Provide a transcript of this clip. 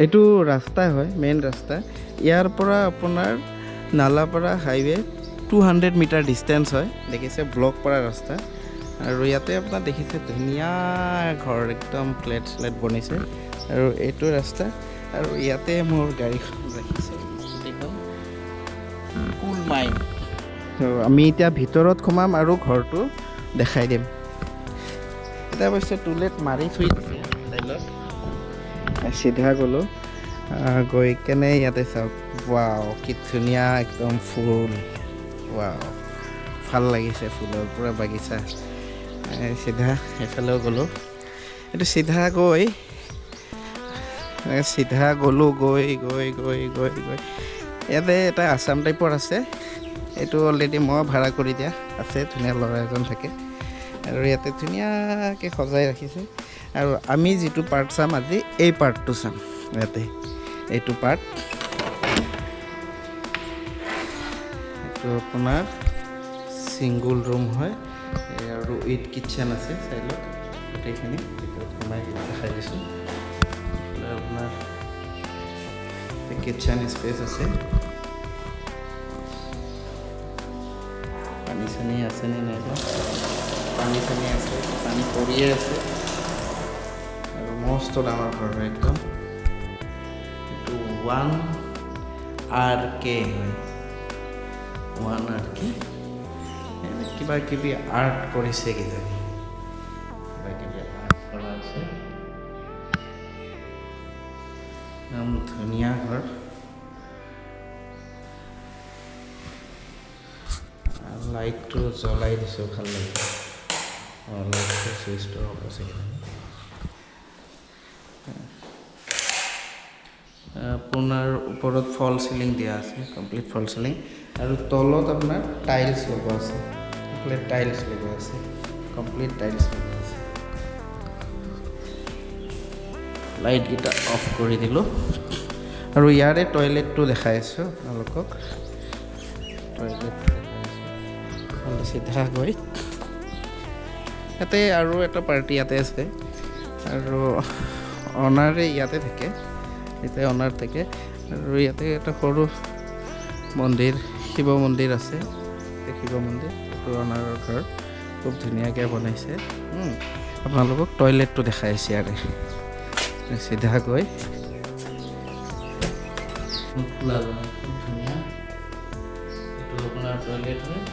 এইটো ৰাস্তা হয় মেইন ৰাস্তা ইয়াৰ পৰা আপোনাৰ নালাপাৰা হাইৱে 200 মিটাৰ ডিষ্টেঞ্চ হয় দেখিছে ব্লক পৰা ৰাস্তা আৰু ইয়াতে আপোনাৰ দেখিছে ধুনীয়া ঘৰ একদম ফ্লেট স্লেট বনিছে আৰু এইটো ৰাস্তা আৰু ইয়াতে মোৰ গাড়ীখন ৰাখিছে স্কুটিখন কুল মাইন আমি এতিয়া ভিতৰত সোমাম আৰু ঘৰটো দেখাই দিম এটা অৱশ্যে টুলেট মাৰি থৈ দিছে টাইলত চিধা গ'লোঁ গৈ কেনে ইয়াতে চাওক ৱাও কি ধুনীয়া একদম ফুল ৱাও ভাল লাগিছে ফুলৰ পুৰা বাগিচা চিধা এফালেও গ'লোঁ এইটো চিধা গ'লোঁ গৈ ইয়াতে এটা আছাম টাইপৰ আছে এইটো অলৰেডি মই ভাড়া কৰি দিয়া আছে ধুনীয়া ল'ৰা এজন থাকে আৰু ইয়াতে ধুনীয়াকৈ সজাই ৰাখিছে আৰু আমি যিটো পাৰ্ট চাম আজি এই পাৰ্টটো চাম ইয়াতে এইটো পাৰ্ট এইটো আপোনাৰ ছিংগুল ৰুম হয় আৰু উইথ কিটচেন আছে চাইডত গোটেইখিনি ভিতৰত সোমাই দেখাই দিছোঁ আপোনাৰ কিটচেন স্পেচ আছে পানী চানী আছেনে নাই পানী চানী আছে পানী পৰিয়ে আছে আৰু মস্ত ডাঙৰ ঘৰ হয় একদম এইটো 1RK হয় 1RK কিবা কিবি আৰ্ট কৰিছে কিজানি কিবা কিবি আৰ্ট কৰা আছে একদম ধুনীয়া ঘৰ লাইটটো জ্বলাই দিছোঁ ভাল লাগিব লাইটটো চুইচটো অফ আছে আপোনাৰ ওপৰত ফল চিলিং দিয়া আছে কমপ্লিট ফল চিলিং আৰু তলত আপোনাৰ টাইলছ লগোৱা আছে টাইলছ লগোৱা আছে কমপ্লিট টাইলছ লগোৱা আছে লাইটকেইটা অফ কৰি দিলোঁ আৰু ইয়াৰে টয়লেটটো দেখাই আছোঁ আপোনালোকক টয়লেট চিধা গৈ ইয়াতে আৰু এটা পাৰ্টি ইয়াতে আছে আৰু অনাৰে ইয়াতে থাকে ইয়াতে অনাৰ থাকে আৰু ইয়াতে এটা সৰু মন্দিৰ শিৱ মন্দিৰ আছে শিৱ মন্দিৰ এইটো অনাৰৰ ঘৰ খুব ধুনীয়াকৈ বনাইছে আপোনালোকক টয়লেটটো দেখাইছে ইয়াৰে চিধা গৈ খোলা খুব ধুনীয়া এইটো আপোনাৰ টয়লেট হয়